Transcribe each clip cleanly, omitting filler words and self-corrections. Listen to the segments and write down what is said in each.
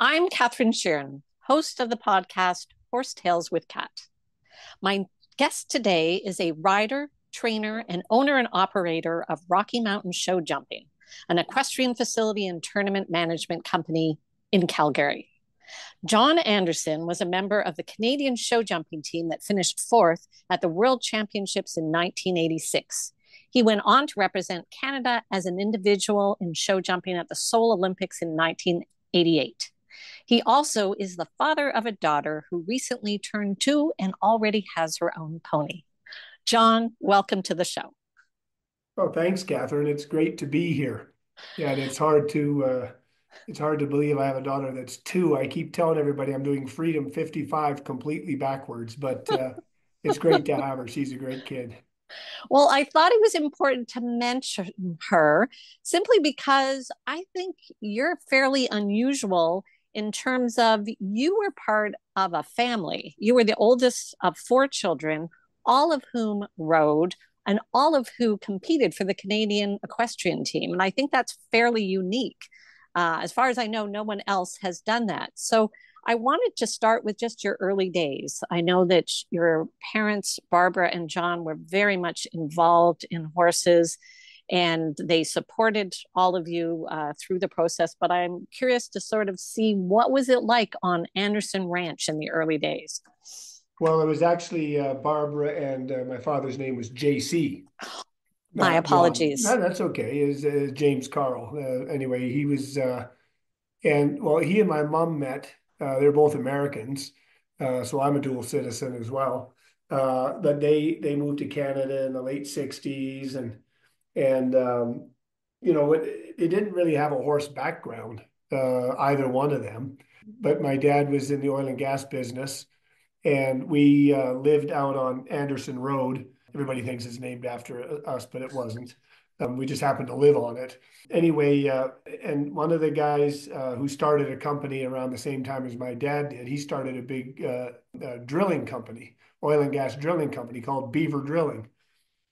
I'm Catherine Sheeran, host of the podcast Horse Tales with Cat. My guest today is a rider, trainer, and owner and operator of Rocky Mountain Show Jumping, an equestrian facility and tournament management company in Calgary. John Anderson was a member of the Canadian show jumping team that finished fourth at the World Championships in 1986. He went on to represent Canada as an individual in show jumping at the Seoul Olympics in 1988. He also is the father of a daughter who recently turned 2 and already has her own pony. John, welcome to the show. Oh, thanks, Catherine. It's great to be here. Yeah, and it's hard to believe I have a daughter that's 2. I keep telling everybody I'm doing Freedom 55 completely backwards, but it's great to have her. She's a great kid. Well, I thought it was important to mention her simply because I think you're fairly unusual in terms of you were part of a family. You were the oldest of 4 children, all of whom rode and all of who competed for the Canadian equestrian team. And I think that's fairly unique. As far as I know, no one else has done that. So I wanted to start with just your early days. I know that your parents, Barbara and John, were very much involved in horses and they supported all of you through the process. But I'm curious to sort of see what was it like on Anderson Ranch in the early days? Well, it was actually Barbara, and my father's name was JC, My not John. No, apologies. that's okay. Is James Carl. Anyway, he was, and well, he and my mom met. They're both Americans, so I'm a dual citizen as well. But they moved to Canada in the late '60s, and it didn't really have a horse background, either one of them. But my dad was in the oil and gas business, and we lived out on Anderson Road. Everybody thinks it's named after us, but it wasn't. We just happened to live on it. Anyway, and one of the guys who started a company around the same time as my dad did, he started a big drilling company, oil and gas drilling company called Beaver Drilling.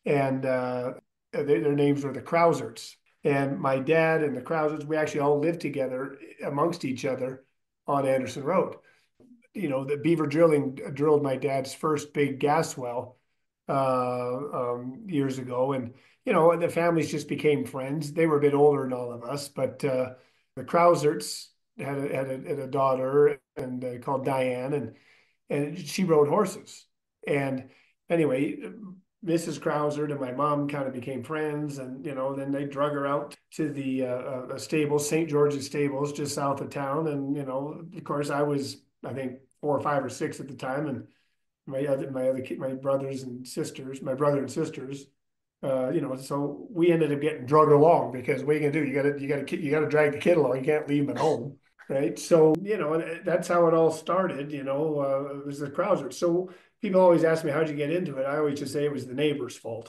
And their names were the Krausers. And my dad and the Krausers, we actually all lived together amongst each other on Anderson Road. The Beaver Drilling drilled my dad's first big gas well years ago. And, the families just became friends. They were a bit older than all of us, but the Krausers had a daughter and called Diane, and she rode horses. And anyway, Mrs. Krauser and my mom kind of became friends, and then they drug her out to the stables, St. George's stables, just south of town. And of course, I was, I think, 4 or 5 or 6 at the time, and my brothers and sisters, my brother and sisters, so we ended up getting drugged along because what are you gonna do? You gotta drag the kid along. You can't leave him at home, right? So that's how it all started. It was the Krausers. So people always ask me, how'd you get into it? I always just say it was the neighbor's fault.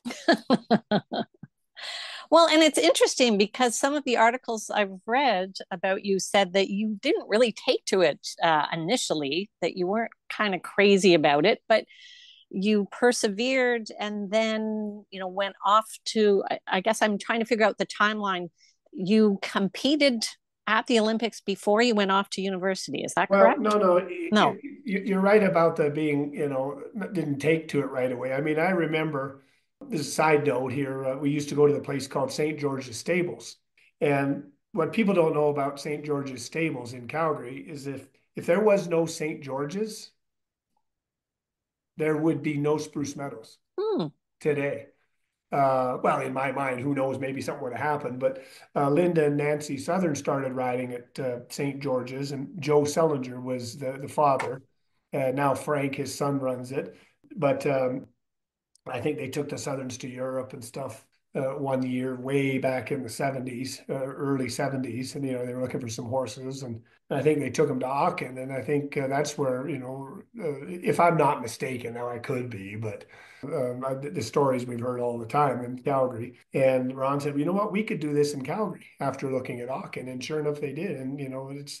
Well, and it's interesting because some of the articles I've read about you said that you didn't really take to it initially, that you weren't kind of crazy about it, but you persevered and then, went off to, I guess I'm trying to figure out the timeline. You competed at the Olympics before you went off to university. Is that Well, correct? no, no, No. you're right about the being, didn't take to it right away. I mean, I remember this is a side note here. We used to go to the place called St. George's Stables. And what people don't know about St. George's Stables in Calgary is if there was no St. George's, there would be no Spruce Meadows Hmm. today. Well, in my mind, who knows, maybe something would have happened. But Linda and Nancy Southern started riding at St. George's, and Joe Sellinger was the father. Now Frank, his son, runs it. But I think they took the Southerns to Europe and stuff one year, way back in the '70s, early '70s, and they were looking for some horses, and I think they took them to Aachen, and I think that's where if I'm not mistaken, now I could be, but the stories we've heard all the time in Calgary, and Ron said, "Well, you know what, we could do this in Calgary after looking at Aachen," and sure enough, they did, and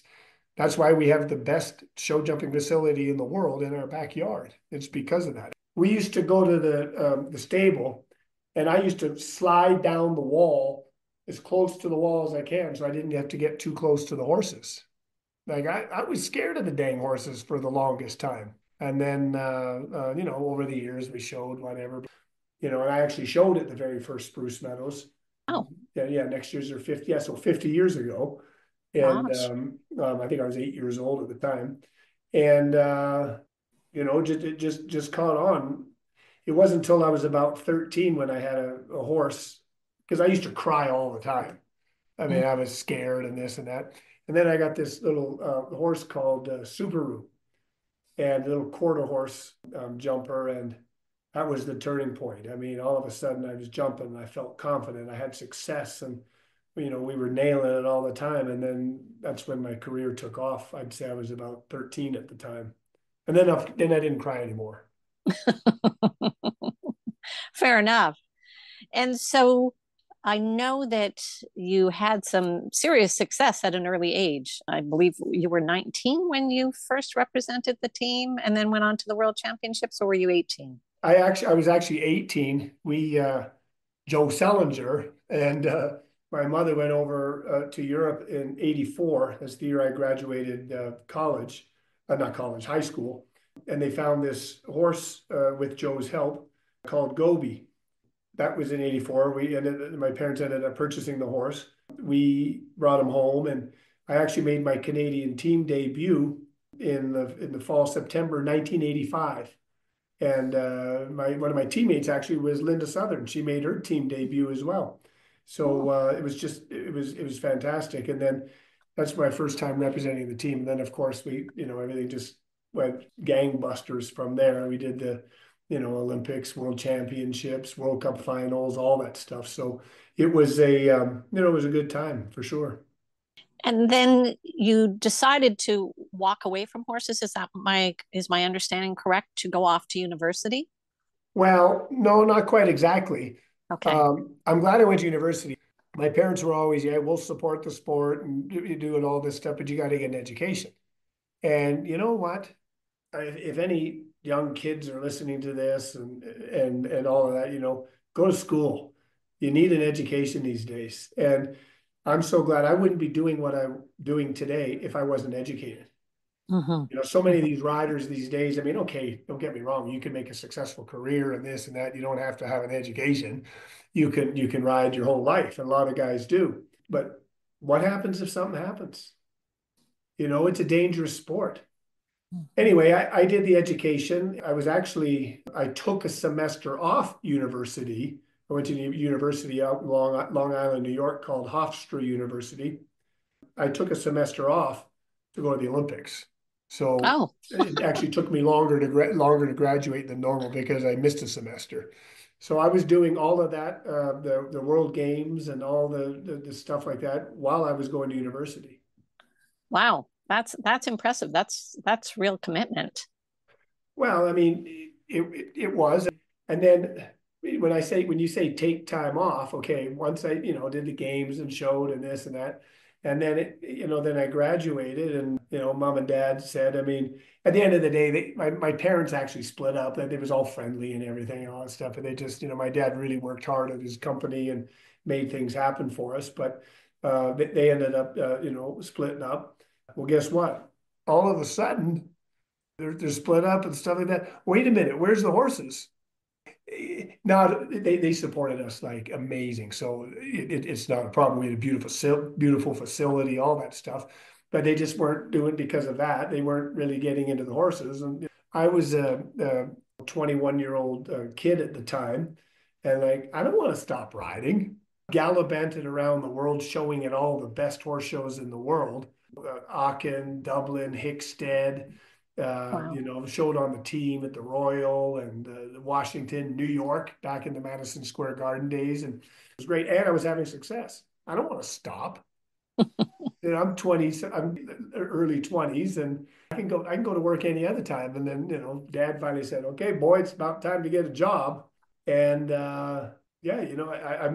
that's why we have the best show jumping facility in the world in our backyard. It's because of that. We used to go to the stable, and I used to slide down the wall as close to the wall as I can, so I didn't have to get too close to the horses. Like I was scared of the dang horses for the longest time. And then, over the years we showed whatever, and I actually showed at the very first Spruce Meadows. Oh, Yeah, yeah, next year's their 50th. Yeah, so 50 years ago. And gosh. I think I was 8 years old at the time. And, it just caught on. It wasn't until I was about 13 when I had a horse, because I used to cry all the time. I mean, Mm. I was scared and this and that. And then I got this little horse called Subaru, and a little quarter horse jumper. And that was the turning point. I mean, all of a sudden I was jumping and I felt confident. I had success, and, we were nailing it all the time. And then that's when my career took off. I'd say I was about 13 at the time. And then I didn't cry anymore. Fair enough. And so I know that you had some serious success at an early age. I believe you were 19 when you first represented the team and then went on to the World Championships, or were you 18? I was actually 18. Joe Sellinger and my mother went over to Europe in '84. That's the year I graduated college, not college, high school. And they found this horse with Joe's help called Gobi. That was in '84. My parents ended up purchasing the horse. We brought him home, and I actually made my Canadian team debut in the fall, September 1985. And my one of my teammates actually was Linda Southern. She made her team debut as well. So Oh. it was fantastic. And then that's my first time representing the team. And then of course everything just went gangbusters from there. We did the Olympics, World Championships, World Cup finals, all that stuff. So it was a good time for sure. And then you decided to walk away from horses. Is my understanding correct, to go off to university? Well, no, not quite exactly. Okay. I'm glad I went to university. My parents were always, yeah, we'll support the sport and you doing all this stuff, but you got to get an education. And you know what? If any young kids are listening to this and all of that, go to school. You need an education these days. And I'm so glad. I wouldn't be doing what I'm doing today if I wasn't educated. Hmm. So many of Hmm. these riders these days, I mean, okay, don't get me wrong, you can make a successful career and this and that. You don't have to have an education. You can ride your whole life, and a lot of guys do. But what happens if something happens? It's a dangerous sport. Anyway, I did the education. I took a semester off university. I went to a university out in Long Island, New York, called Hofstra University. I took a semester off to go to the Olympics. So Oh, it actually took me longer to graduate than normal because I missed a semester. So I was doing all of that, the World Games and all the stuff like that while I was going to university. wow. That's impressive. That's real commitment. Well, I mean, it was. And then when you say take time off, okay, once I, did the games and showed and this and that, and then then I graduated, and mom and dad said, I mean, at the end of the day, my parents actually split up. That it was all friendly and everything and all that stuff. And they just, my dad really worked hard at his company and made things happen for us. But they ended up, splitting up. Well, guess what? All of a sudden, they're split up and stuff like that. Wait a minute, where's the horses? No, they supported us like amazing. So it's not a problem. We had a beautiful facility, all that stuff, but they just weren't doing it because of that. They weren't really getting into the horses. And I was a 21-year-old kid at the time, and like I don't want to stop riding. Gallivanted around the world, showing at all the best horse shows in the world, Aachen, Dublin, Hickstead. Wow. Showed on the team at the Royal and Washington, New York, back in the Madison Square Garden days, and it was great. And I was having success. I don't want to stop. I'm 20, I'm early 20s, and I can go to work any other time. And then, Dad finally said, "Okay, boy, it's about time to get a job." And yeah,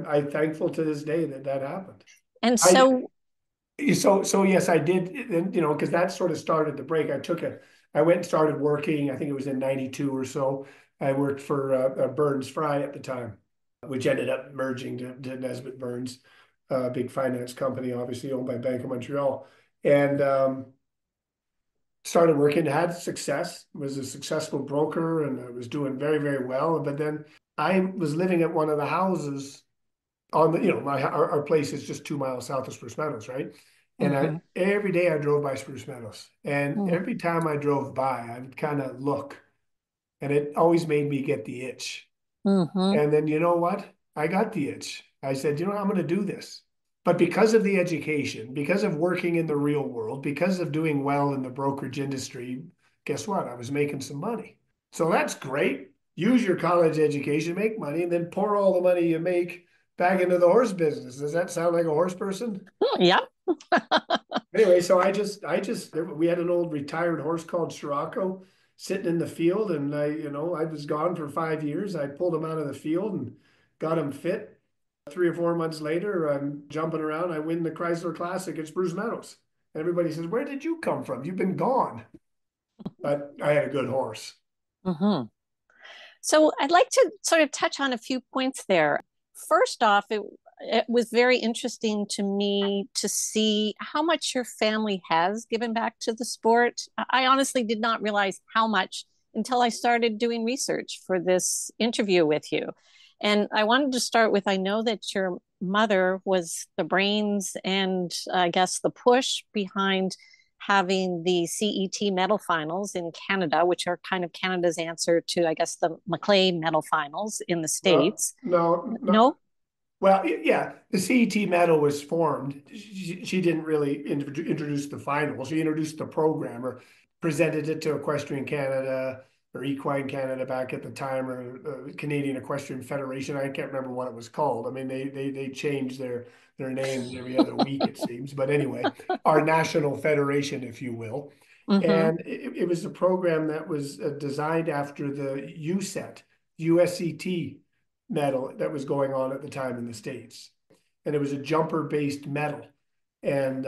I'm thankful to this day that that happened. And I so, so yes, I did, and because that sort of started the break. I went and started working. I think it was in '92 or so. I worked for Burns Fry at the time, which ended up merging to Nesbitt Burns, a big finance company, obviously owned by Bank of Montreal. And started working, had success, was a successful broker, and I was doing very, very well. But then I was living at one of the houses on the, our place is just 2 miles south of Spruce Meadows, right? And Mm-hmm. every day I drove by Spruce Meadows, and every time I drove by, I would kind of look, and it always made me get the itch. Mm-hmm. And then you know what? I got the itch. I said, I'm going to do this. But because of the education, because of working in the real world, because of doing well in the brokerage industry, guess what? I was making some money. So that's great. Use your college education, make money, and then pour all the money you make back into the horse business. Does that sound like a horse person? Yep. Anyway, so we had an old retired horse called Scirocco sitting in the field, and I was gone for 5 years. I pulled him out of the field and got him fit. 3 or 4 months later, I'm jumping around. I win the Chrysler Classic at Spruce Meadows. Everybody says, "Where did you come from? You've been gone." But I had a good horse. Mm-hmm. So I'd like to sort of touch on a few points there. First off, it was very interesting to me to see how much your family has given back to the sport. I honestly did not realize how much until I started doing research for this interview with you. And I wanted to start with, I know that your mother was the brains and I guess the push behind having the CET medal finals in Canada, which are kind of Canada's answer to, I guess, the Maclay medal finals in the No, States. no, no. No? Well, yeah, the CET medal was formed. She didn't really introduce the final. She introduced the program or presented it to Equestrian Canada or Equine Canada back at the time, or Canadian Equestrian Federation. I can't remember what it was called. I mean, they changed their names every other week, it seems. But anyway, our national federation, if you will. Mm-hmm. And it was a program that was designed after the USCT medal that was going on at the time in the States. And it was a jumper based medal. And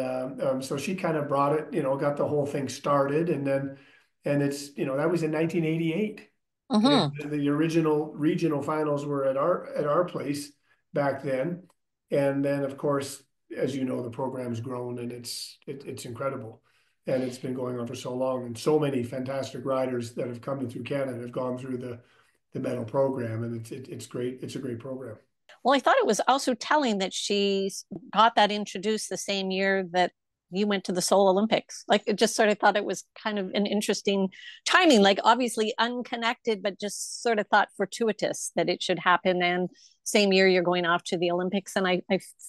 so she kind of brought it, got the whole thing started. And that was in 1988. And Mm-hmm. the original regional finals were at our place back then. And then, of course, as you know, the program's grown and it's incredible. And it's been going on for so long. And so many fantastic riders that have come in through Canada have gone through the medal program, and it's great. It's a great program. Well, I thought it was also telling that she got that introduced the same year that you went to the Seoul Olympics. Like, it just sort of thought it was kind of an interesting timing, like obviously unconnected, but just sort of thought fortuitous that it should happen. And same year you're going off to the Olympics. And I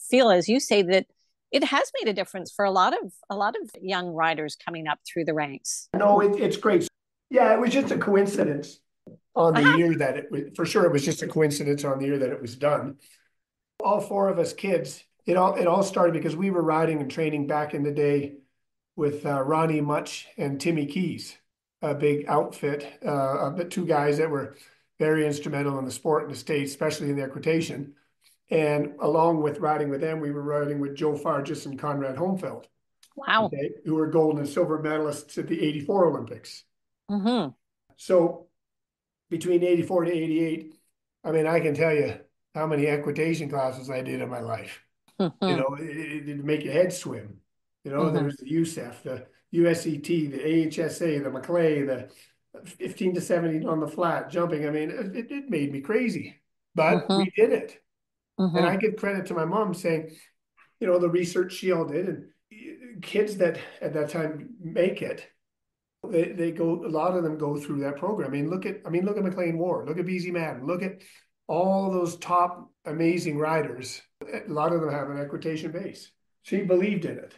feel, as you say, that it has made a difference for a lot of young riders coming up through the ranks. No, it's great. Yeah, it was just a coincidence on the Uh-huh. year that it was, for sure, it was just a coincidence on the year that it was done. All four of us kids, it all started because we were riding and training back in the day with Ronnie Much and Timmy Keys, a big outfit, but two guys that were very instrumental in the sport in the States, especially in the equitation. And along with riding with them, we were riding with Joe Farges and Conrad Homefeld, Wow. okay, who were gold and silver medalists at the '84 Olympics. Mm-hmm. So between '84 to '88, I mean, I can tell you how many equitation classes I did in my life. Mm-hmm. It'd make your head swim. Mm-hmm. There's the USEF, the USET, the AHSA, the Maclay, the 15 to 70 on the flat jumping. I mean, it made me crazy, but Mm-hmm. we did it. And Mm-hmm. I give credit to my mom saying, the research she all did, and kids that at that time make it, they go, a lot of them go through that program. I mean, look at McLean Ward, look at BZ Madden, look at all those top amazing riders. A lot of them have an equitation base. She believed in it.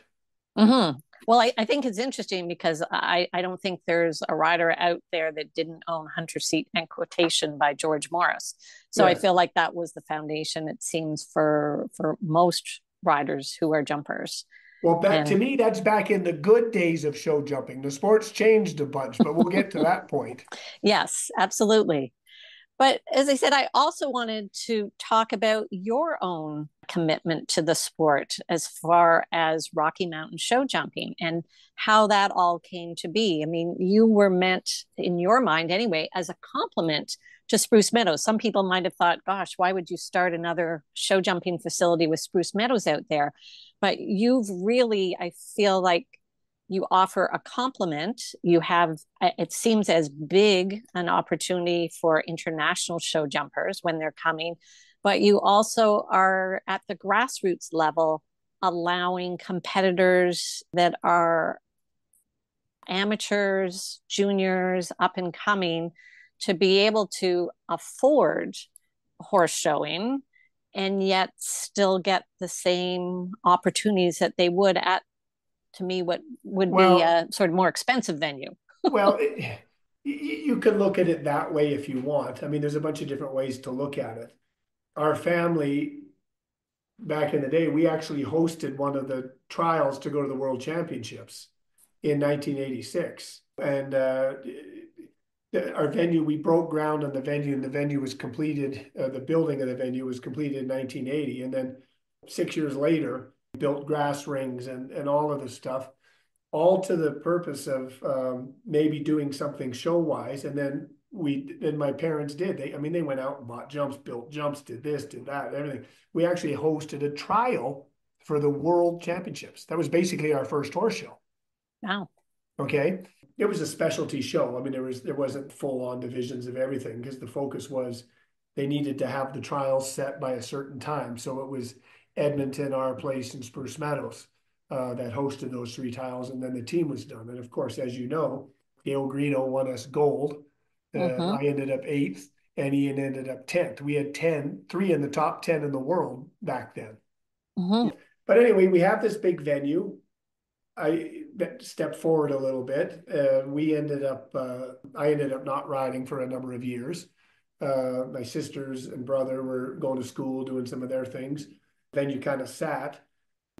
Mm-hmm. Well, I think it's interesting because I don't think there's a rider out there that didn't own Hunter Seat and Quotation by George Morris. So I Yes. feel like that was the foundation, it seems, for most riders who are jumpers. Well, to And me, that's back in the good days of show jumping. The sport's changed a bunch, but we'll get to that point. yes, absolutely. But as I said, I also wanted to talk about your own commitment to the sport as far as Rocky Mountain show jumping and how that all came to be. I mean, you were meant, in your mind anyway, as a complement to Spruce Meadows. Some people might have thought, gosh, why would you start another show jumping facility with Spruce Meadows out there? But you've really, I feel like, you offer a complement. You have, it seems as big an opportunity for international show jumpers when they're coming, but you also are at the grassroots level allowing competitors that are amateurs, juniors, up and coming to be able to afford horse showing and yet still get the same opportunities that they would at, to me, what would be Well, a sort of more expensive venue. well, you can look at it that way if you want. I mean, there's a bunch of different ways to look at it. Our family, back in the day, we actually hosted one of the trials to go to the World Championships in 1986. And our venue, we broke ground on the venue, and the venue was completed, the building of the venue was completed in 1980. And then 6 years later, built grass rings and all of this stuff, all to the purpose of maybe doing something show wise. And then my parents did. I mean, they went out and bought jumps, built jumps, did this, did that, everything. We actually hosted a trial for the World Championships. That was basically our first horse show. Wow. Okay. It was a specialty show. I mean, there wasn't full on divisions of everything because the focus was they needed to have the trials set by a certain time. So it was Edmonton, our place, and Spruce Meadows that hosted those three tiles, and then the team was done. And of course, as you know, Gail Greeno won us gold. Mm-hmm. I ended up eighth, and Ian ended up 10th. We had three in the top 10 in the world back then. Mm-hmm. But anyway, we have this big venue. I stepped forward a little bit. I ended up not riding for a number of years. My sisters and brother were going to school, doing some of their things. Then you kind of sat.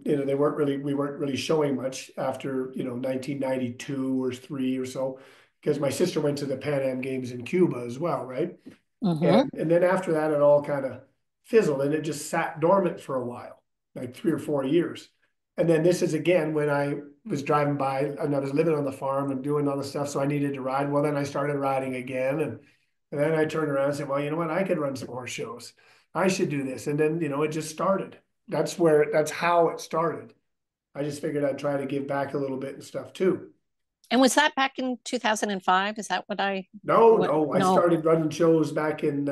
We weren't really showing much after, 1992 or three or so, because my sister went to the Pan Am Games in Cuba as well, right? Mm-hmm. And then after that, it all kind of fizzled and it just sat dormant for a while, like 3 or 4 years. And then this is again when I was driving by and I was living on the farm and doing all the stuff. So I needed to ride. Well, then I started riding again. And then I turned around and said, well, you know what? I could run some horse shows. I should do this. And then, it just started. That's how it started. I just figured I'd try to give back a little bit and stuff too. And was that back in 2005? Is that what No, what, no, I no. started running shows back in,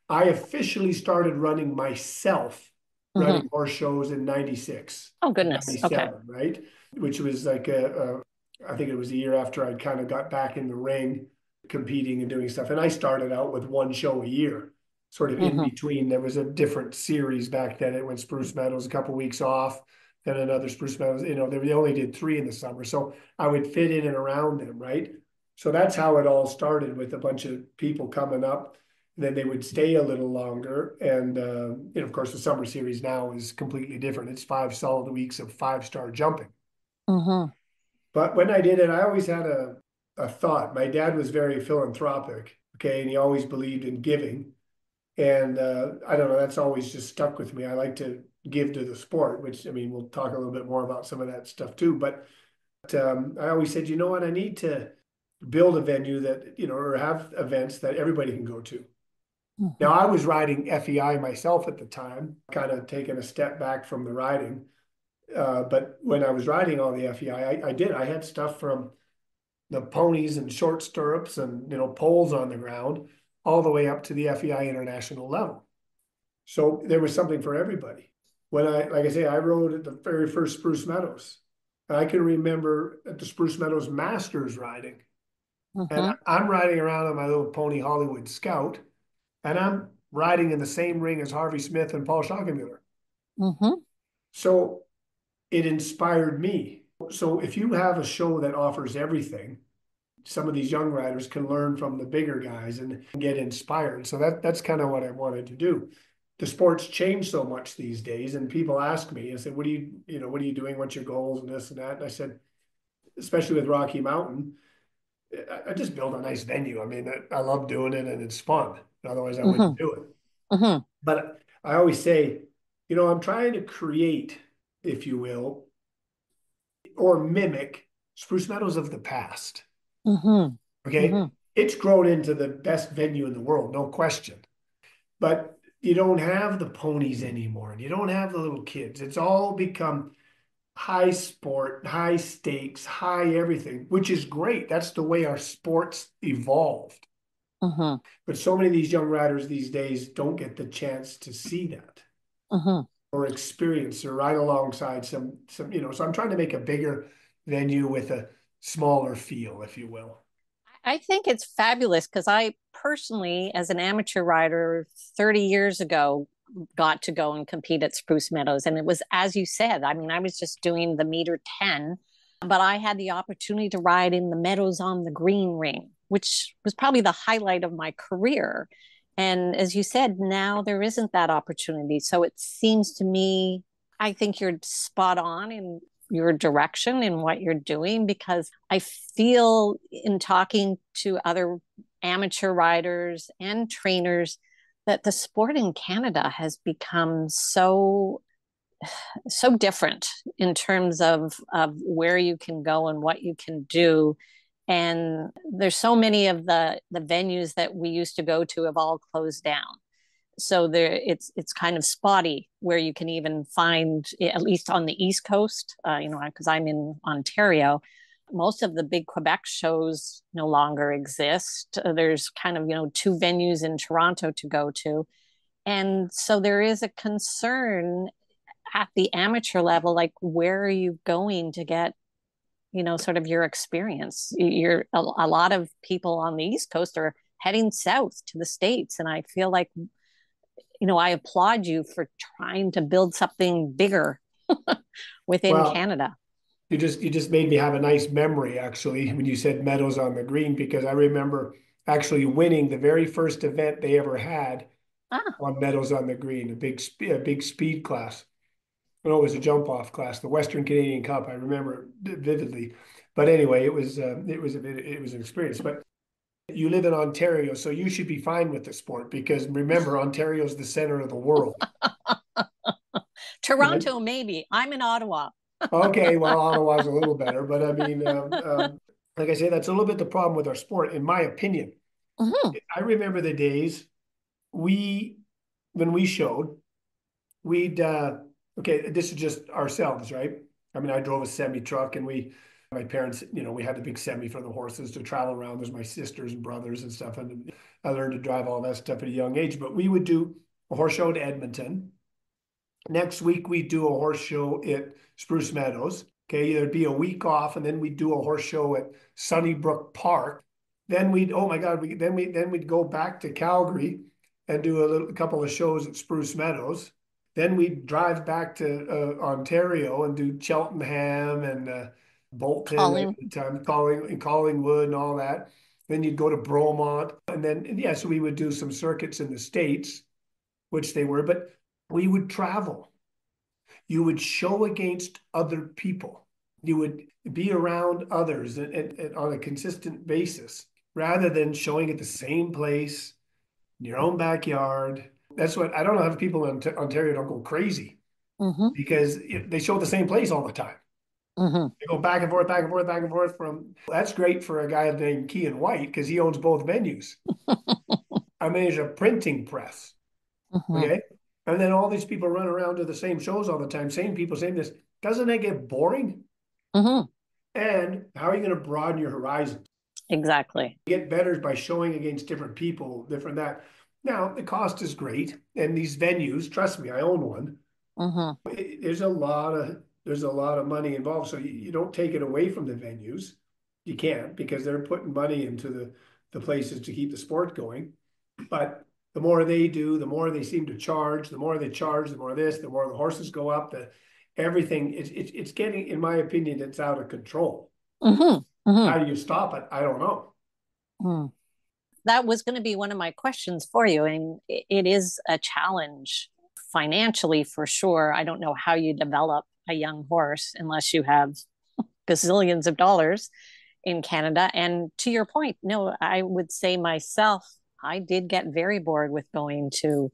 I officially started running myself, Mm-hmm. running horse shows in 96, Oh, goodness. Okay. 97, right? Which was like I think it was a year after I'd kind of got back in the ring, competing and doing stuff. And I started out with one show a year, sort of in Mm-hmm. between. There was a different series back then. It went Spruce Meadows, a couple of weeks off, then another Spruce Meadows. They only did three in the summer. So I would fit in and around them, right? So that's how it all started, with a bunch of people coming up. And then they would stay a little longer. And, of course, the summer series now is completely different. It's 5 solid weeks of 5-star jumping. Mm-hmm. But when I did it, I always had a thought. My dad was very philanthropic, okay, and he always believed in giving. And I don't know, that's always just stuck with me. I like to give to the sport, which, I mean, we'll talk a little bit more about some of that stuff too. But I always said, you know what, I need to build a venue that, or have events that everybody can go to. Now, Mm-hmm. I was riding FEI myself at the time, kind of taking a step back from the riding. But when I was riding all the FEI, I had stuff from the ponies and short stirrups and, poles on the ground, all the way up to the FEI international level. So there was something for everybody. Like I say, I rode at the very first Spruce Meadows. And I can remember at the Spruce Meadows Masters riding. And Mm-hmm. I'm riding around on my little pony Hollywood Scout, and I'm riding in the same ring as Harvey Smith and Paul Schockenmuller. Mm-hmm. So it inspired me. So if you have a show that offers everything, some of these young riders can learn from the bigger guys and get inspired. So that's kind of what I wanted to do. The sports change so much these days, and people ask me, I said, what are you doing? What's your goals and this and that? And I said, especially with Rocky Mountain, I just build a nice venue. I mean, I love doing it and it's fun. Otherwise, I wouldn't Mm-hmm. do it. Mm-hmm. But I always say, I'm trying to create, if you will, or mimic Spruce Meadows of the past. Mm-hmm. Okay. Mm-hmm. It's grown into the best venue in the world, no question. But you don't have the ponies anymore and you don't have the little kids. It's all become high sport, high stakes, high everything, which is great. That's the way our sports evolved. Mm-hmm. But so many of these young riders these days don't get the chance to see that Mm-hmm. or experience or ride alongside some. So I'm trying to make a bigger venue with a smaller feel, if you will. I think it's fabulous because I personally, as an amateur rider 30 years ago, got to go and compete at Spruce Meadows. And it was, as you said, I mean, I was just doing the meter 10, but I had the opportunity to ride in the meadows on the green ring, which was probably the highlight of my career. And as you said, now there isn't that opportunity. So it seems to me, I think you're spot on in your direction in what you're doing because I feel in talking to other amateur riders and trainers that the sport in Canada has become so different in terms of where you can go and what you can do. And there's so many of the venues that we used to go to have all closed down. So there it's kind of spotty where you can even find, at least on the East Coast, because I'm in Ontario, most of the big Quebec shows no longer exist. There's kind of, two venues in Toronto to go to. And so there is a concern at the amateur level, like where are you going to get, sort of your experience? A lot of people on the East Coast are heading south to the States. And I feel like, I applaud you for trying to build something bigger within Well, Canada. you just made me have a nice memory actually when you said Meadows on the Green because I remember actually winning the very first event they ever had Ah, on Meadows on the Green, a big speed class. No, it was a jump off class, the Western Canadian Cup. I remember it vividly. But anyway, it was an experience. But you live in Ontario, so you should be fine with the sport because remember, Ontario is the center of the world, right? Toronto, maybe. I'm in Ottawa. Okay, well, Ottawa's a little better, but I mean, like I say, that's a little bit the problem with our sport, in my opinion. Mhm. I remember the days we, when we showed, we'd okay, this is just ourselves, right? I mean, I drove a semi truck and my parents, we had the big semi for the horses to travel around. There's my sisters and brothers and stuff. And I learned to drive all that stuff at a young age. But we would do a horse show at Edmonton. Next week, we'd do a horse show at Spruce Meadows. Okay, there'd be a week off, and then we'd do a horse show at Sunnybrook Park. Then we'd, oh my God, then we'd go back to Calgary and do a couple of shows at Spruce Meadows. Then we'd drive back to Ontario and do Cheltenham and Bolton at Calling. the time, Collingwood and all that. Then you'd go to Bromont, and then yeah, so we would do some circuits in the States, which they were, but we would travel. You would show against other people. You would be around others and on a consistent basis rather than showing at the same place in your own backyard. That's what I don't know how people in Ontario don't go crazy Hmm. because they show the same place all the time. Hmm. They go back and forth, back and forth, back and forth from that's great for a guy named Kean White because he owns both venues. I manage a printing press. Hmm. Okay. And then all these people run around to the same shows all the time, same people saying this. Doesn't that get boring? Hmm. And how are you going to broaden your horizons? Exactly. Get better by showing against different people, different that. Now, the cost is great. And these venues, trust me, I own one. Hmm. There's a lot of money involved. So you don't take it away from the venues. You can't because they're putting money into the places to keep the sport going. But the more they do, the more they seem to charge. The more they charge, the more this, the more the horses go up. The everything it's getting, in my opinion, it's out of control. Hmm. Hmm. How do you stop it? I don't know. Hmm. That was going to be one of my questions for you. And it is a challenge financially for sure. I don't know how you develop a young horse unless you have gazillions of dollars in Canada. And to your point, no, I would say myself, I did get very bored with going to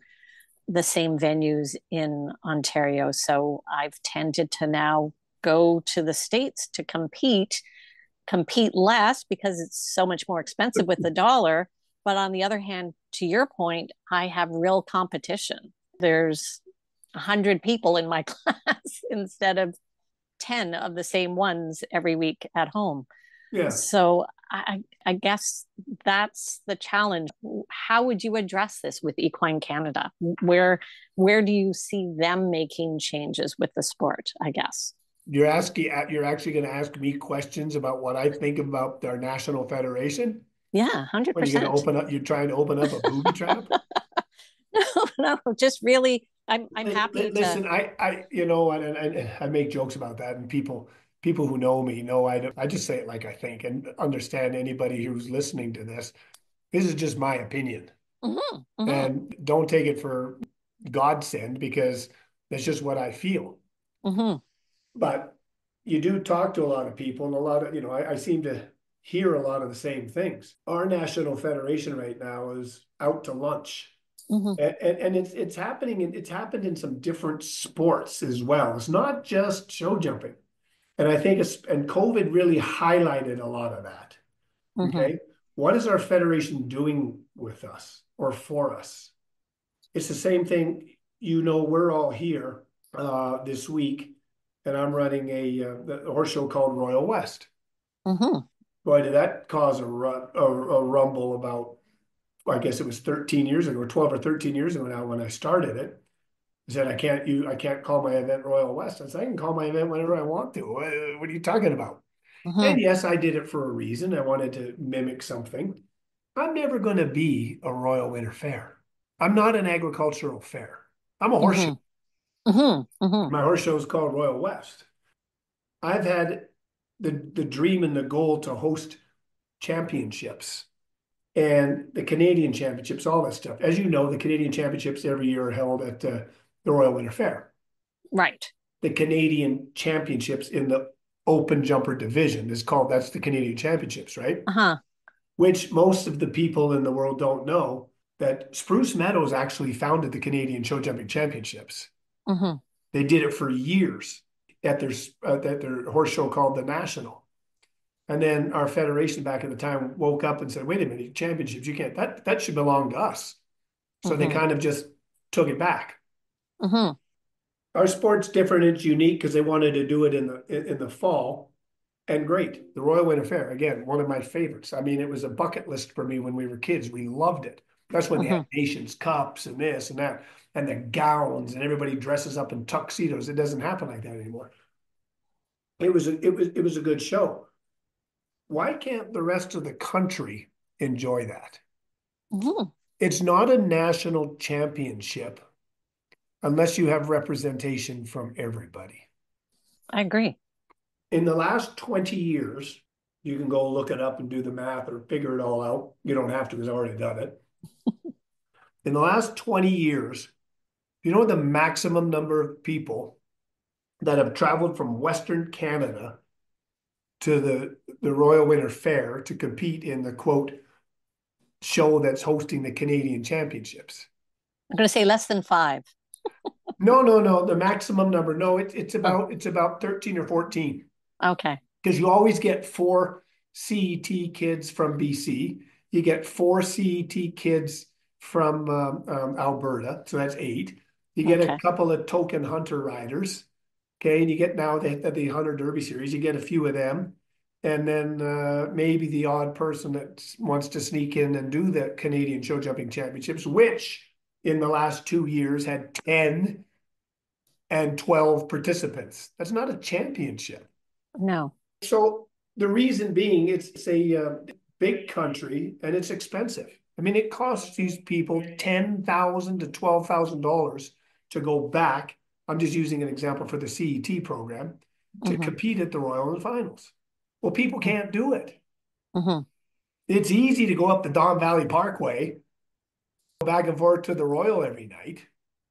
the same venues in Ontario. So I've tended to now go to the States to compete less because it's so much more expensive with the dollar. But on the other hand, to your point, I have real competition. There's 100 people in my class instead of 10 of the same ones every week at home. Yeah. So I guess that's the challenge. How would you address this with Equine Canada? Where do you see them making changes with the sport, I guess? You're actually going to ask me questions about what I think about our national federation? Yeah, What, you're going to 100%. open up, you're trying to open up a booby trap? No, just really, I'm happy to. Listen, and I make jokes about that, and people who know me know I just say it like I think, and understand anybody who's listening to this. This is just my opinion, Hmm. Hmm. and don't take it for godsend because that's just what I feel. Hmm. But you do talk to a lot of people, and a lot of, I seem to hear a lot of the same things. Our national federation right now is out to lunch. Hmm. And it's happening and it's happened in some different sports as well. It's not just show jumping. And I think and COVID really highlighted a lot of that. Hmm. Okay. What is our federation doing with us or for us? It's the same thing. We're all here this week, and I'm running a horse show called Royal West. Hmm. Boy, did that cause a rumble about, I guess it was 13 years ago, 12 or 13 years ago now when I started it. I said, I can't call my event Royal West. I said, I can call my event whenever I want to. What are you talking about? Hmm. And yes, I did it for a reason. I wanted to mimic something. I'm never going to be a Royal Winter Fair. I'm not an agricultural fair. I'm a horse show. Hmm. Hmm. Hmm. My horse show is called Royal West. I've had the dream and the goal to host championships and the Canadian championships, all that stuff. As you know, the Canadian championships every year are held at the Royal Winter Fair. Right. The Canadian championships in the open jumper division that's the Canadian championships, right? Uh-huh. Which most of the people in the world don't know that Spruce Meadows actually founded the Canadian show jumping championships. Hmm. They did it for years at their horse show called the National. And then our federation back at the time woke up and said, wait a minute, championships, you can't, that should belong to us. So they Hmm. kind of just took it back. Hmm. Our sport's different, it's unique because they wanted to do it in the fall. And great. The Royal Winter Fair, again, one of my favorites. I mean, it was a bucket list for me when we were kids. We loved it. That's when they had Hmm. Nations Cups and this and that, and the gowns, and everybody dresses up in tuxedos. It doesn't happen like that anymore. It was a good show. Why can't the rest of the country enjoy that? Hmm. It's not a national championship unless you have representation from everybody. I agree. In the last 20 years, you can go look it up and do the math or figure it all out. You don't have to because I've already done it. In the last 20 years, you know the maximum number of people that have traveled from Western Canada to the Royal Winter Fair to compete in the quote show that's hosting the Canadian Championships? I'm going to say less than five. No, no, no. The maximum number. No, it's Oh, about 13 or 14. okay. Because you always get four CET kids from BC. You get four CET kids from Alberta. So that's eight. You get a Okay. couple of token hunter riders. Okay. And you get now the Hunter Derby Series, you get a few of them. And then maybe the odd person that wants to sneak in and do the Canadian Show Jumping Championships, which in the last 2 years had 10 and 12 participants. That's not a championship. No. So the reason being, it's a big country and it's expensive. I mean, it costs these people $10,000 to $12,000 to go back. I'm just using an example for the CET program to Hmm. compete at the Royal and Finals. Well, people can't do it. Hmm. It's easy to go up the Don Valley Parkway, go back and forth to the Royal every night.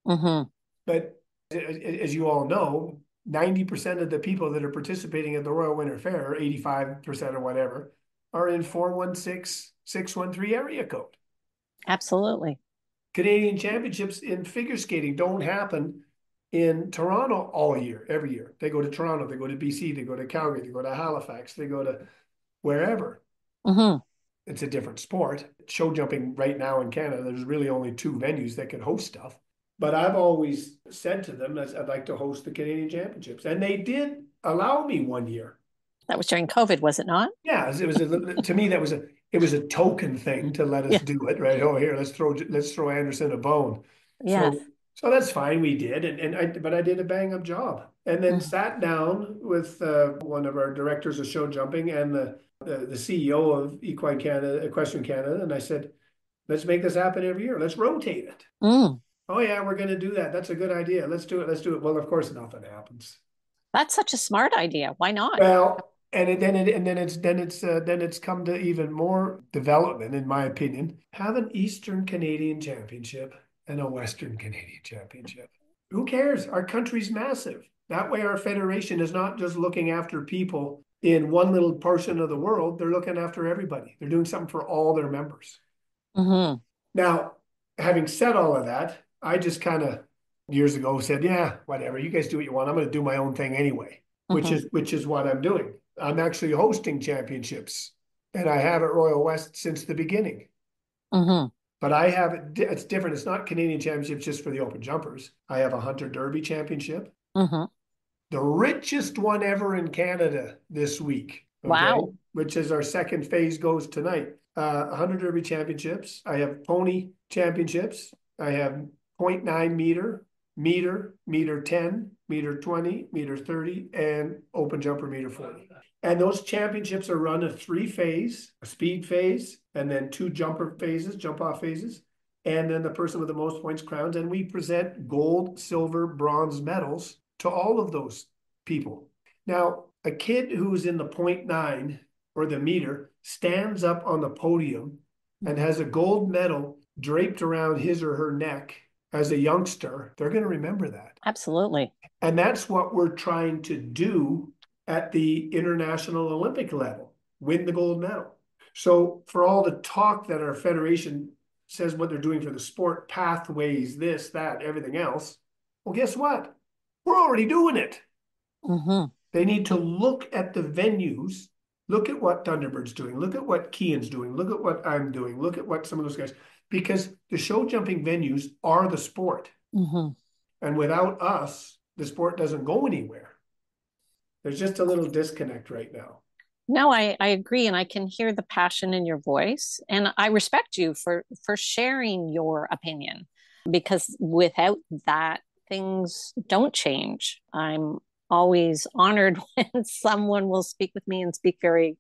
Hmm. But as you all know, 90% of the people that are participating at the Royal Winter Fair, 85% or whatever, are in 416 613 area code. Absolutely. Canadian championships in figure skating don't happen in Toronto all year, every year. They go to Toronto, they go to BC, they go to Calgary, they go to Halifax, they go to wherever. Hmm. It's a different sport. Show jumping right now in Canada, there's really only two venues that can host stuff. But I've always said to them, I'd like to host the Canadian Championships. And they did allow me 1 year. That was during COVID, was it not? Yeah, to me that was a token thing to let us Yeah. do it, right? Oh, here, let's throw Anderson a bone. Yes. So that's fine. We did, but I did a bang up job, and then Mm. sat down with one of our directors of show jumping and the CEO of Equestrian Canada, and I said, let's make this happen every year. Let's rotate it. Mm. Oh yeah, we're going to do that. That's a good idea. Let's do it. Let's do it. Well, of course, nothing happens. That's such a smart idea. Why not? Well, then it's come to even more development, in my opinion. Have an Eastern Canadian Championship and a Western Canadian Championship. Who cares? Our country's massive. That way, our federation is not just looking after people in one little portion of the world. They're looking after everybody. They're doing something for all their members. Hmm. Now, having said all of that, I just kind of years ago said, yeah, whatever, you guys do what you want. I'm going to do my own thing anyway, which Hmm. is what I'm doing. I'm actually hosting championships, and I have at Royal West since the beginning. Hmm. But I have it's different. It's not Canadian championships just for the open jumpers. I have a Hunter Derby championship, Hmm. the richest one ever in Canada this week. Okay, Wow. which is our second phase goes tonight. 100 Derby championships. I have pony championships. I have point 0.9 meter 10, meter 20, meter 30, and open jumper meter 40. And those championships are run a 3 phase, a speed phase, and then 2 jump off phases. And then the person with the most points crowns. And we present gold, silver, bronze medals to all of those people. Now, a kid who's in the point 0.9 or the meter stands up on the podium and has a gold medal draped around his or her neck as a youngster, they're going to remember that. Absolutely. And that's what we're trying to do at the international Olympic level, win the gold medal. So for all the talk that our federation says what they're doing for the sport, pathways, this, that, everything else, well, guess what? We're already doing it. Hmm. They need to look at the venues, look at what Thunderbird's doing, look at what Kian's doing, look at what I'm doing, look at what some of those guys, because the show jumping venues are the sport. Hmm. And without us, the sport doesn't go anywhere. There's just a little disconnect right now. No, I agree, and I can hear the passion in your voice, and I respect you for sharing your opinion, because without that, things don't change. I'm always honored when someone will speak with me and speak very,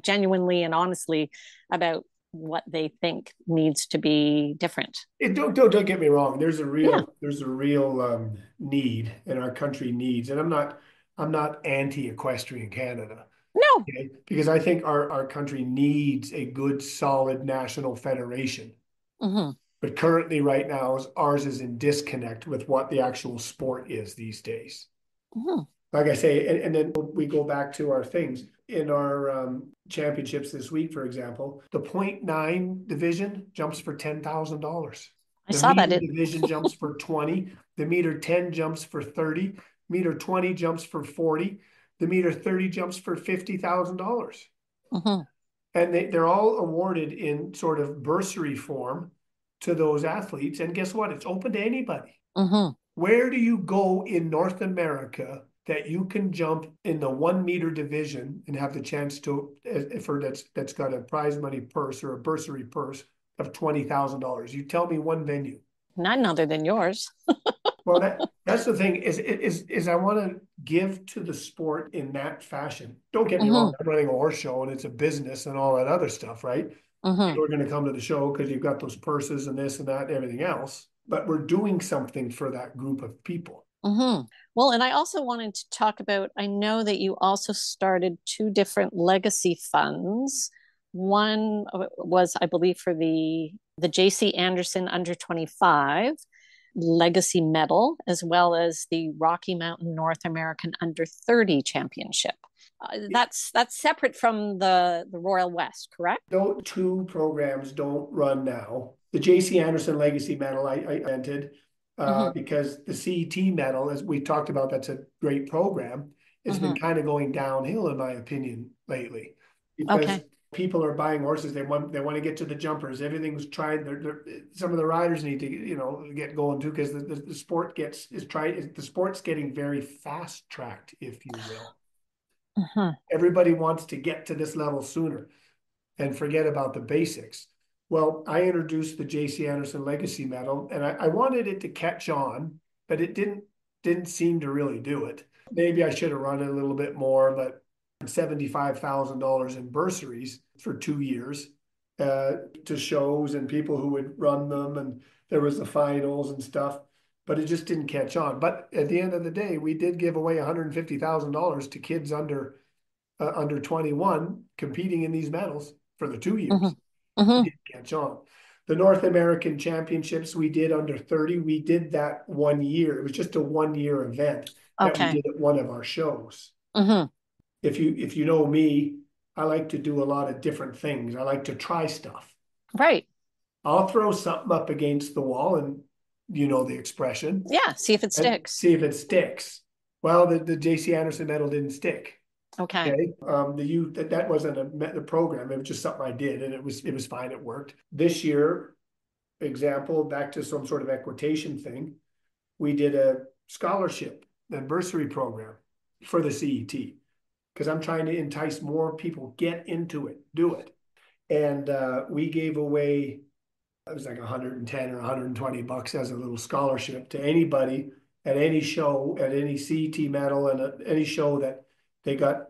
genuinely and honestly about what they think needs to be different. Don't get me wrong. Yeah. There's a real need, and our country needs. And I'm not anti-equestrian Canada. No. Okay? Because I think our country needs a good, solid national federation. Hmm. But currently, right now, ours is in disconnect with what the actual sport is these days. Hmm. Like I say, and then we go back to our things in our championships this week, for example, the point 0.9 division jumps for $10,000. I The saw that. meter division jumps for 20. The meter 10 jumps for 30. Meter 20 jumps for 40. The meter 30 jumps for $50,000. Hmm. And they're all awarded in sort of bursary form to those athletes. And guess what? It's open to anybody. Hmm. Where do you go in North America that you can jump in the 1 meter division and have the chance to that's got a prize money purse or a bursary purse of $20,000? You tell me one venue. None other than yours. Well, that's the thing is I want to give to the sport in that fashion. Don't get me Hmm. wrong. I'm running a horse show and it's a business and all that other stuff, right? Hmm. People are going to come to the show because you've got those purses and this and that and everything else. But we're doing something for that group of people. Hmm. Well, and I also wanted to talk about, I know that you also started two different legacy funds. One was, I believe, for the JC Anderson under 25 legacy medal, as well as the Rocky Mountain North American under 30 championship. That's separate from the Royal West, correct? Those two programs don't run now. The J.C. Anderson Legacy Medal I entered Hmm. because the CET medal, as we talked about, that's a great program. It's been Hmm. kind of going downhill, in my opinion, lately because Okay. People are buying horses. They want to get to the jumpers. Everything's tried. Some of the riders need to get going too, because the sport the sport's getting very fast tracked, if you will. Uh-huh. Everybody wants to get to this level sooner and forget about the basics. Well, I introduced the J.C. Anderson Legacy Medal, and I wanted it to catch on, but it didn't seem to really do it. Maybe I should have run it a little bit more, but $75,000 in bursaries for 2 years to shows and people who would run them, and there was the finals and stuff, but it just didn't catch on. But at the end of the day, we did give away $150,000 to kids under 21 competing in these medals for the 2 years. Uh-huh. Uh-huh. It didn't catch on. The North American Championships we did under 30. We did that 1 year. It was just a 1 year event that we Okay. did at one of our shows. Uh-huh. If you know me, I like to do a lot of different things. I like to try stuff. Right. I'll throw something up against the wall, and you know the expression, Yeah. See if it and sticks. see if it sticks. Well, the J.C. Anderson medal didn't stick. Okay. Okay. That wasn't the program. It was just something I did, and it was fine. It worked. This year, example, back to some sort of equitation thing, we did a scholarship and bursary program for the CET, because I'm trying to entice more people, get into it, do it. And we gave away, it was like 110 or $120 as a little scholarship to anybody at any show, at any CET medal, and at any show that they got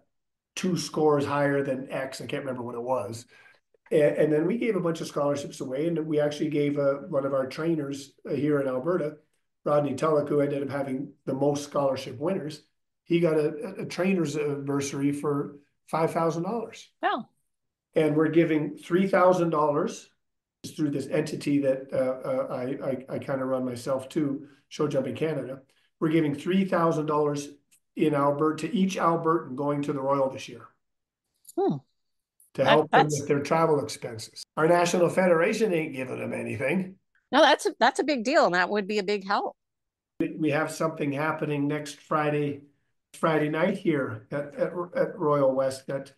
2 scores higher than X. I can't remember what it was. And then we gave a bunch of scholarships away, and we actually gave one of our trainers here in Alberta, Rodney Tulloch, who ended up having the most scholarship winners. He got a trainer's bursary for $5,000. Well. And we're giving $3,000 through this entity that I kind of run myself too, Show Jumping Canada. We're giving $3,000 in Alberta to each Albertan going to the Royal this year. To help them with their travel expenses. Our national federation ain't giving them anything. No, that's a big deal, and that would be a big help. We have something happening next Friday night here at Royal West that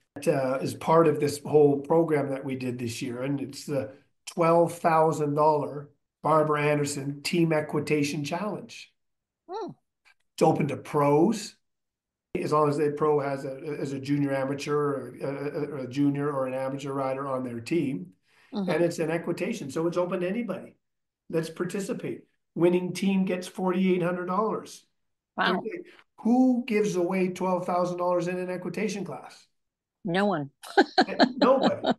is part of this whole program that we did this year, and it's the $12,000 Barbara Anderson Team Equitation Challenge. It's open to pros, as long as the pro has a junior amateur or a junior or an amateur rider on their team. And it's an equitation, so it's open to anybody. Let's participate. Winning team gets $4,800. Wow. Who gives away $12,000 in an equitation class? No one. Nobody.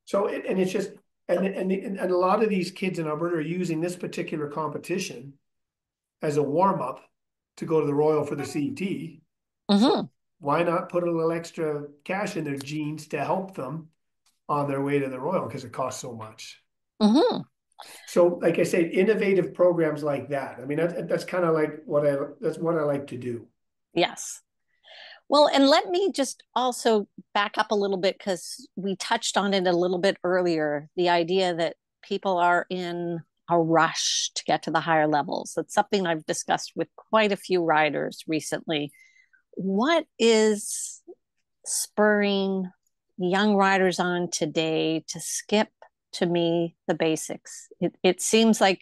So it's just, and a lot of these kids in Alberta are using this particular competition as a warm-up to go to the Royal for the CET. So why not put a little extra cash in their jeans to help them on their way to the Royal, because it costs so much. So, like I say, innovative programs like that. I mean, that's kind of like that's what I like to do. Yes. Well, and let me just also back up a little bit, because we touched on it a little bit earlier, the idea that people are in a rush to get to the higher levels. That's something I've discussed with quite a few riders recently. What is spurring young riders on today to skip, to me, the basics? It seems like,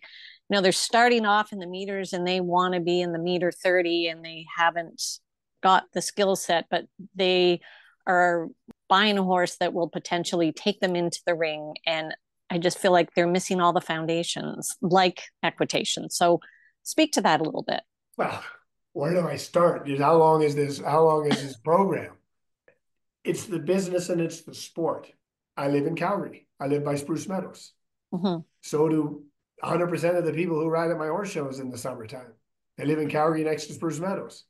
they're starting off in the meters and they want to be in the meter 30 and they haven't got the skill set, but they are buying a horse that will potentially take them into the ring. And I just feel like they're missing all the foundations, like equitation. So speak to that a little bit. Well, where do I start? How long is this program? It's the business and it's the sport. I live in Calgary. I live by Spruce Meadows. So do 100% of the people who ride at my horse shows in the summertime. They live in Calgary next to Spruce Meadows.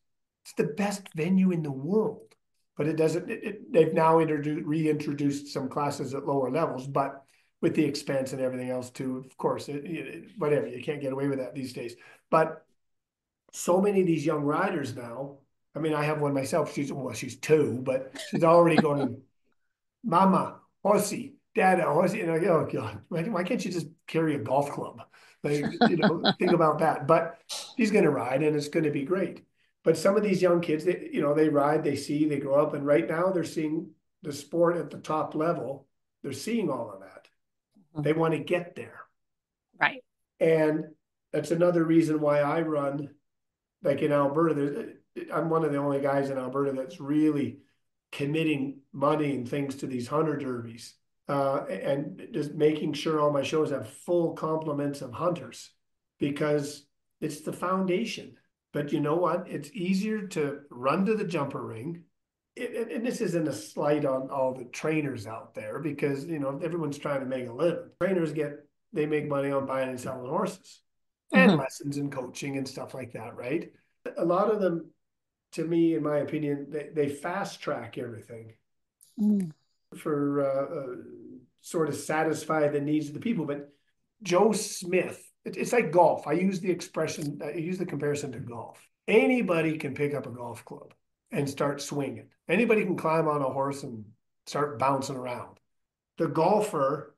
It's the best venue in the world, but it doesn't. They've now reintroduced some classes at lower levels, but with the expense and everything else too. Of course, whatever, you can't get away with that these days. But so many of these young riders now. I mean, I have one myself. She's 2, but she's already going, Mama, horsey, Dada, horsey. And I go, oh God, why can't you just carry a golf club? Like, think about that. But she's going to ride, and it's going to be great. But some of these young kids, they ride, they see, they grow up, and right now they're seeing the sport at the top level They're seeing all of that. They Mhm. want to get there. Right. And that's another reason why I run, like in Alberta, I'm one of the only guys in Alberta that's really committing money and things to these hunter derbies. And just making sure all my shows have full complements of hunters because it's the foundation. But you know what? It's easier to run to the jumper ring. And this isn't a slight on all the trainers out there because, you know, everyone's trying to make a living. Trainers they make money on buying and selling horses and Hmm. lessons and coaching and stuff like that, right? A lot of them, to me, in my opinion, they fast track everything Mm. for sort of satisfy the needs of the people. But Joe Smith, it's like golf. I use the comparison to golf. Anybody can pick up a golf club and start swinging. Anybody can climb on a horse and start bouncing around. The golfer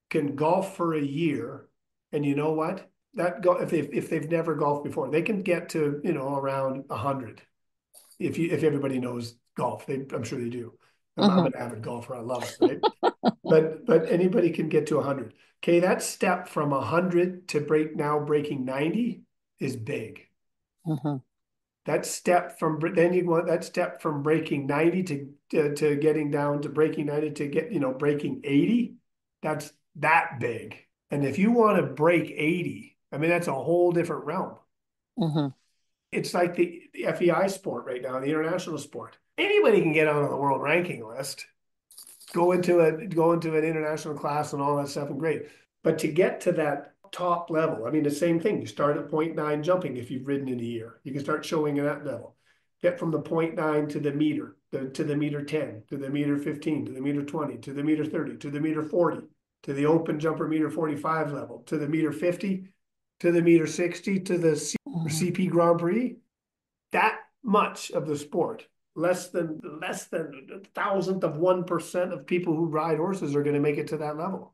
can golf for a year, and you know what? If they've never golfed before, they can get to around 100. If everybody knows golf, I'm sure they do. I'm Hmm. an avid golfer. I love it, right? But anybody can get to 100. Okay, that step from 100 to breaking 90 is big. Hmm. That step from then you want that step from breaking 90 to getting down to breaking 90 to breaking 80. That's that big. And if you want to break 80, I mean that's a whole different realm. Hmm. It's like the FEI sport right now, the international sport. Anybody can get on the world ranking list, go into an international class and all that stuff, and great. But to get to that top level, I mean, the same thing. You start at 0.9 jumping if you've ridden in a year. You can start showing at that level. Get from the 0.9 to the meter, to the meter 10, to the meter 15, to the meter 20, to the meter 30, to the meter 40, to the open jumper meter 45 level, to the meter 50, to the meter 60, to the Hmm. CP Grand Prix. That much of the sport, less than a thousandth of 1% of people who ride horses are going to make it to that level.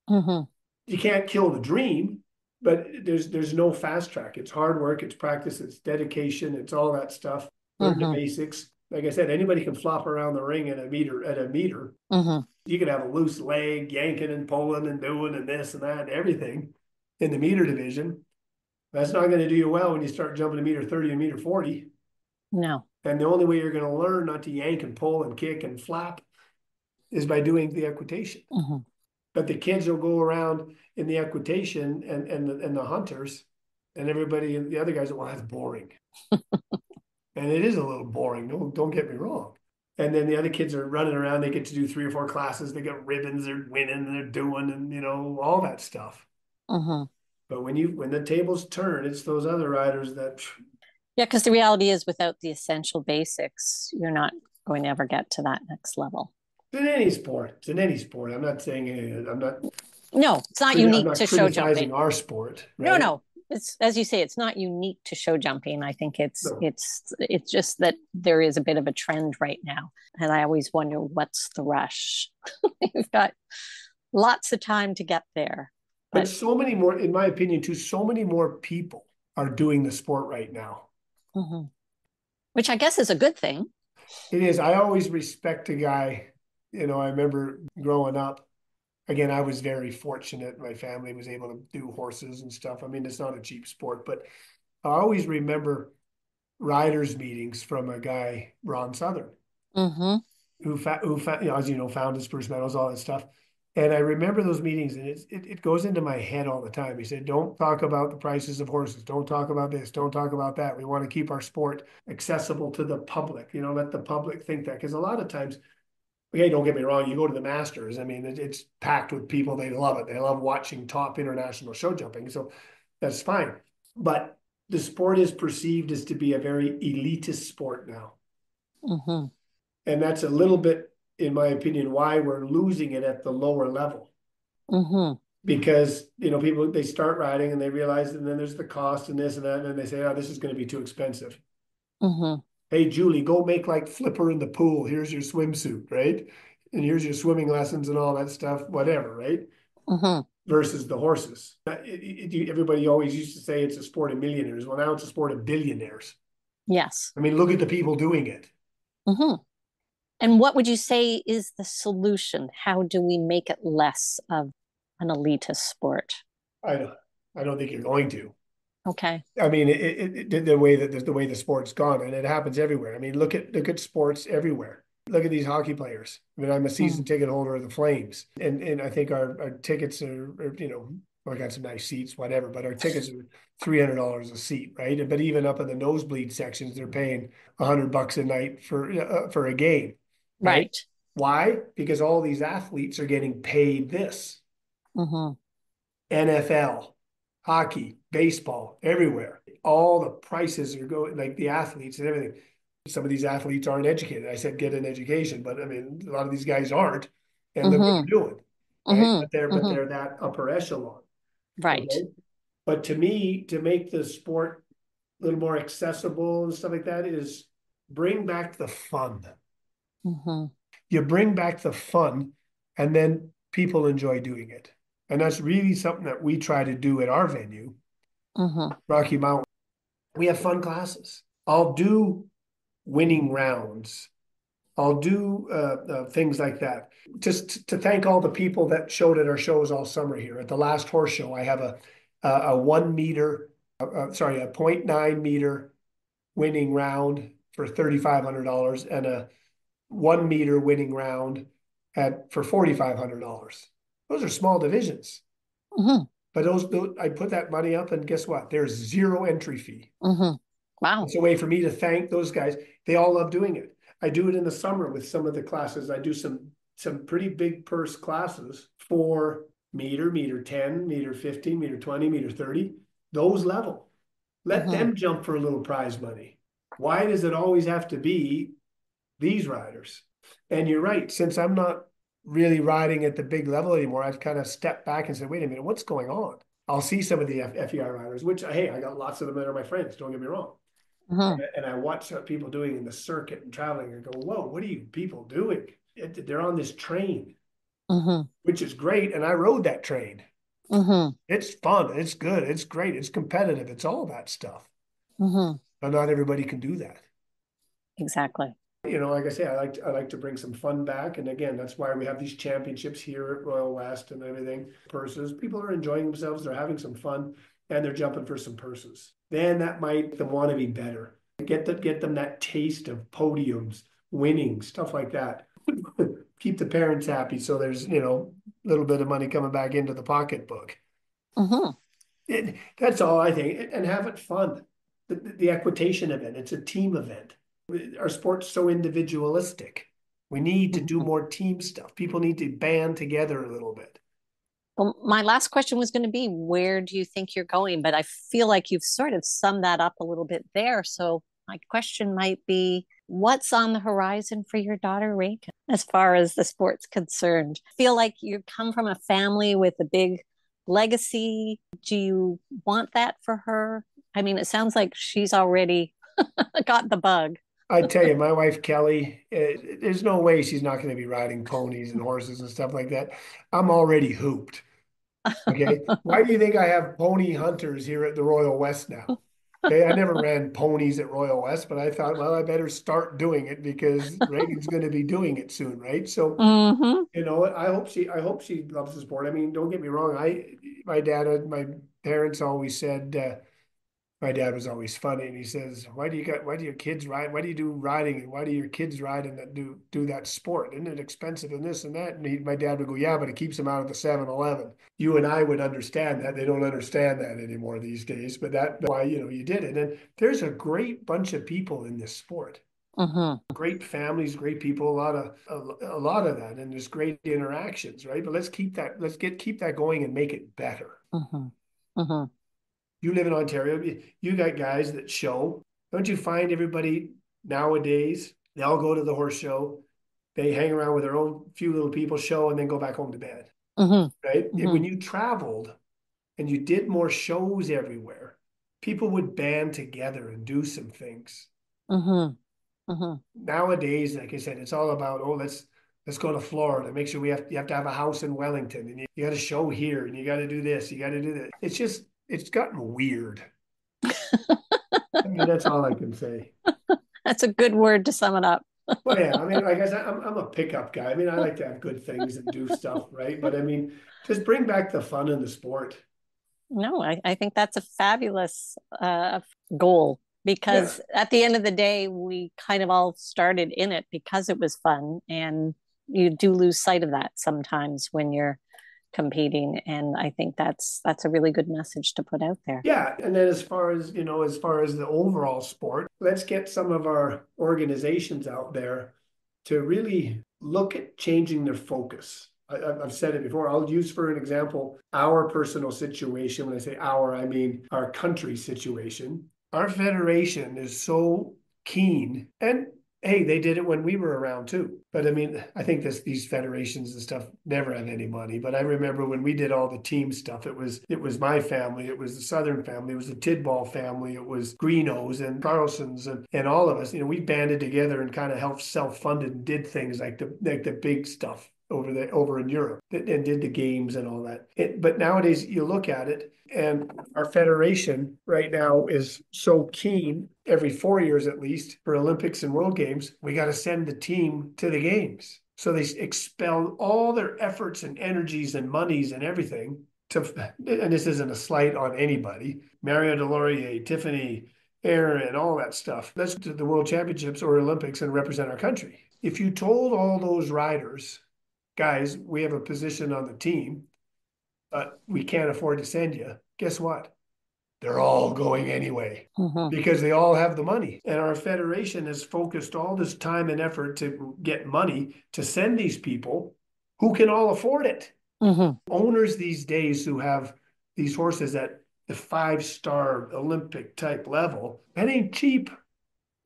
Hmm. You can't kill the dream, but there's no fast track. It's hard work, it's practice, it's dedication, it's all that stuff. Learn the Hmm. basics. Like I said, anybody can flop around the ring at a meter. Hmm. You can have a loose leg, yanking and pulling and doing and this and that and everything in the meter division. That's not going to do you well when you start jumping to meter 30 and meter 40. No. And the only way you're going to learn not to yank and pull and kick and flap is by doing the equitation. Hmm. But the kids will go around in the equitation and the hunters and everybody and the other guys, well, that's boring. And it is a little boring. Don't get me wrong. And then the other kids are running around. They get to do 3 or 4 classes. They got ribbons. They're winning. And they're doing and all that stuff. Hmm. But when the tables turn, it's those other riders that Yeah, because the reality is, without the essential basics, you're not going to ever get to that next level. it's in any sport. It's in any sport. I'm not saying No, it's not I'm unique not to show jumping. criticizing our sport, No, right? no. It's as you say, it's not unique to show jumping. I think No. it's just that there is a bit of a trend right now. And I always wonder what's the rush. You've got lots of time to get there. But But so many more, in my opinion, too, so many more people are doing the sport right now. mhm. Which I guess is a good thing. It is. I always respect a guy. I remember growing up. Again, I was very fortunate. My family was able to do horses and stuff. I mean, it's not a cheap sport, but I always remember riders' meetings from a guy, Ron Southern, Hmm. as you know, founded Spruce Meadows, all that stuff. And I remember those meetings, and it goes into my head all the time. He said, "Don't talk about the prices of horses. Don't talk about this. Don't talk about that. We want to keep our sport accessible to the public. Let the public think that because a lot of times, okay, don't get me wrong. You go to the Masters. I mean, it's packed with people. They love it. They love watching top international show jumping. So that's fine. But the sport is perceived as to be a very elitist sport now. Hmm. And that's a little bit, in my opinion, why we're losing it at the lower level. Hmm. Because, people, they start riding and they realize, and then there's the cost and this and that. And then they say, oh, this is going to be too expensive. Hmm. Hey, Julie, go make like flipper in the pool. Here's your swimsuit, right? And here's your swimming lessons and all that stuff, whatever, right? Hmm. Versus the horses. Everybody always used to say it's a sport of millionaires. Well, now it's a sport of billionaires. Yes. I mean, look at the people doing it. Hmm. And what would you say is the solution? How do we make it less of an elitist sport? I don't, I don't think you're going to. Okay. I mean, the way that the way the sport's gone, and it happens everywhere. I mean, look at sports everywhere. Look at these hockey players. I mean, I'm a season Mm. ticket holder of the Flames, and I think our tickets are we got some nice seats, whatever, but our tickets are $300 a seat, right? But even up in the nosebleed sections, they're paying $100 a night for a game, right? Right. Why? Because all these athletes are getting paid this. Hmm. NFL, hockey, baseball, everywhere. All the prices are going, like the athletes and everything. Some of these athletes aren't educated. I said get an education, but I mean, a lot of these guys aren't, and look what Hmm. they're doing, right? Hmm. But Hmm. they're that upper echelon, Right. okay? But to me, to make the sport a little more accessible and stuff like that is bring back the fun. Hmm. You bring back the fun, and then people enjoy doing it. And that's really something that we try to do at our venue, Hmm. Rocky Mountain. We have fun classes. I'll do winning rounds. I'll do things like that. Just to thank all the people that showed at our shows all summer here. At the last horse show, I have a 1 meter, sorry, a 0.9 meter winning round for $3,500 and a 1 meter winning round at for $4,500. Those are small divisions, Hmm. but those I put that money up, and guess what? There's zero entry fee. Hmm. Wow. It's a way for me to thank those guys. They all love doing it. I do it in the summer with some of the classes. I do some pretty big purse classes for meter 10, meter 15, meter 20, meter 30, those level. Let Hmm. them jump for a little prize money. Why does it always have to be these riders? And you're right, since I'm not really riding at the big level anymore, I've kind of stepped back and said, wait a minute, what's going on? I'll see some of the FEI riders, which, hey, I got lots of them that are my friends, don't get me wrong. Hmm. And I watch what people doing in the circuit and traveling and go, whoa, what are you people doing? They're on this train, Hmm. which is great. And I rode that train. Hmm. It's fun. It's good. It's great. It's competitive. It's all that stuff. Hmm. But not everybody can do that. Exactly. Like I say, I like to bring some fun back. And again, that's why we have these championships here at Royal West and everything. Purses. People are enjoying themselves. They're having some fun and they're jumping for some purses. Then that might them want to be better. Get them that taste of podiums, winning, stuff like that. Keep the parents happy so there's, a little bit of money coming back into the pocketbook. Hmm. That's all I think. And have it fun. The equitation event, it's a team event. Our sport's so individualistic. We need to do Hmm. more team stuff. People need to band together a little bit. Well, my last question was going to be, where do you think you're going? But I feel like you've sort of summed that up a little bit there. So my question might be, what's on the horizon for your daughter, Reagan, as far as the sport's concerned? I feel like you come from a family with a big legacy. Do you want that for her? I mean, it sounds like she's already got the bug. I tell you, my wife Kelly, there's no way she's not going to be riding ponies and horses and stuff like that. I'm already hooped. Okay. Why do you think I have pony hunters here at the Royal West now? Okay. I never ran ponies at Royal West, but I thought, well, I better start doing it because Reagan's going to be doing it soon, right? So, Hmm. I hope she loves the sport. I mean, don't get me wrong. My parents always said, my dad was always funny, and he says, why do your kids ride? Why do you do riding? And why do your kids ride and do that sport? Isn't it expensive and this and that? And my dad would go, yeah, but it keeps them out of the 7-Eleven. You and I would understand that. They don't understand that anymore these days, but that's why, you did it. And there's a great bunch of people in this sport. Hmm. Great families, great people, a lot of that, and there's great interactions, right? But let's keep that, keep that going and make it better. Hmm. Hmm. You live in Ontario, you got guys that show. Don't you find everybody nowadays, they all go to the horse show, they hang around with their own few little people, show, and then go back home to bed, Hmm. right? Hmm. When you traveled and you did more shows everywhere, people would band together and do some things. Hmm. Hmm. Nowadays, like I said, it's all about, oh, let's go to Florida. Make sure you have to have a house in Wellington, and you got to show here, and you got to do this, you got to do that. It's gotten weird. I mean, that's all I can say. That's a good word to sum it up. Well, yeah, I mean, like I said, I'm a pickup guy. I mean, I like to have good things and do stuff, right? But I mean, just bring back the fun in the sport. No, I think that's a fabulous goal Yeah. because at the end of the day, we kind of all started in it because it was fun. And you do lose sight of that sometimes when you're competing. And I think that's a really good message to put out there. Yeah. And then as far as, as far as the overall sport, let's get some of our organizations out there to really look at changing their focus. I've said it before. I'll use for an example our personal situation. When I say our, I mean our country situation. Our federation is so keen, and hey, they did it when we were around too. But I mean, I think these federations and stuff never had any money. But I remember when we did all the team stuff, it was my family, it was the Southern family, it was the Tidball family, it was Greenos and Carlsons and all of us. We banded together and kind of helped self-funded and did things like the big stuff over in Europe and did the games and all that. But nowadays you look at it and our federation right now is so keen every 4 years at least for Olympics and World Games, we got to send the team to the games. So they expel all their efforts and energies and monies and everything to, and this isn't a slight on anybody, Mario Delorier, Tiffany, Aaron, all that stuff. Let's do the World Championships or Olympics and represent our country. If you told all those riders, guys, we have a position on the team, but we can't afford to send you. Guess what? They're all going anyway Mm-hmm. because they all have the money. And our federation has focused all this time and effort to get money to send these people who can all afford it. Mm-hmm. Owners these days who have these horses at the 5-star Olympic type level, that ain't cheap.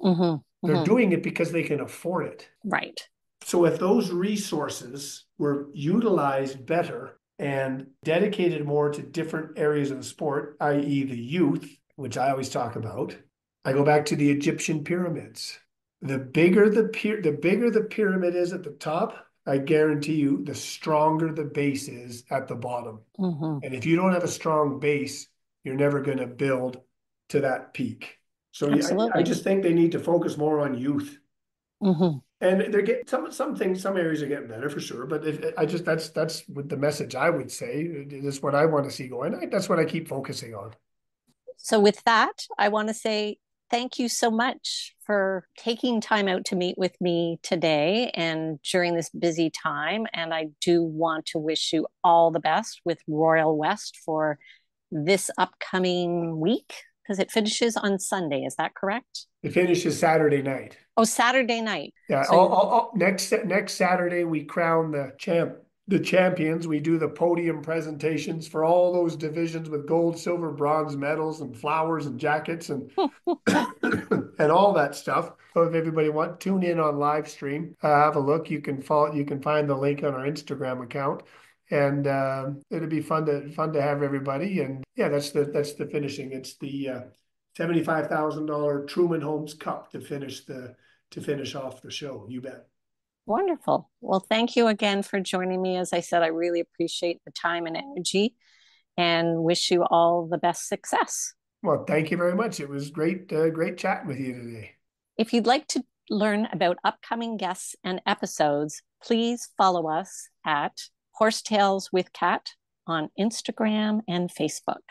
Mm-hmm. They're Mm-hmm. doing it because they can afford it. Right. So if those resources were utilized better and dedicated more to different areas of the sport, i.e. the youth, which I always talk about, I go back to the Egyptian pyramids. The bigger the pyramid is at the top, I guarantee you the stronger the base is at the bottom. Mm-hmm. And if you don't have a strong base, you're never going to build to that peak. So I Absolutely. just think they need to focus more on youth. Mm-hmm. And they're getting some things, some areas are getting better for sure. But if I just that's what the message I would say is what I want to see going. That's what I keep focusing on. So, with that, I want to say thank you so much for taking time out to meet with me today and during this busy time. And I do want to wish you all the best with Royal West for this upcoming week because it finishes on Sunday. Is that correct? It finishes Saturday night. Oh, Saturday night. Yeah, So, you, next Saturday we crown the champions. We do the podium presentations for all those divisions with gold, silver, bronze medals and flowers and jackets and and all that stuff. So if everybody tune in on live stream, have a look. You can find the link on our Instagram account, and it'll be fun to have everybody. And yeah, that's the finishing. It's the $75,000 Truman Holmes Cup to finish off the show. You bet. wonderful. Well, thank you again for joining me. As I said, I really appreciate the time and energy and wish you all the best success. Well, thank you very much. It was great chatting with you today. If you'd like to learn about upcoming guests and episodes, please follow us at Horsetails with Cat on Instagram and Facebook.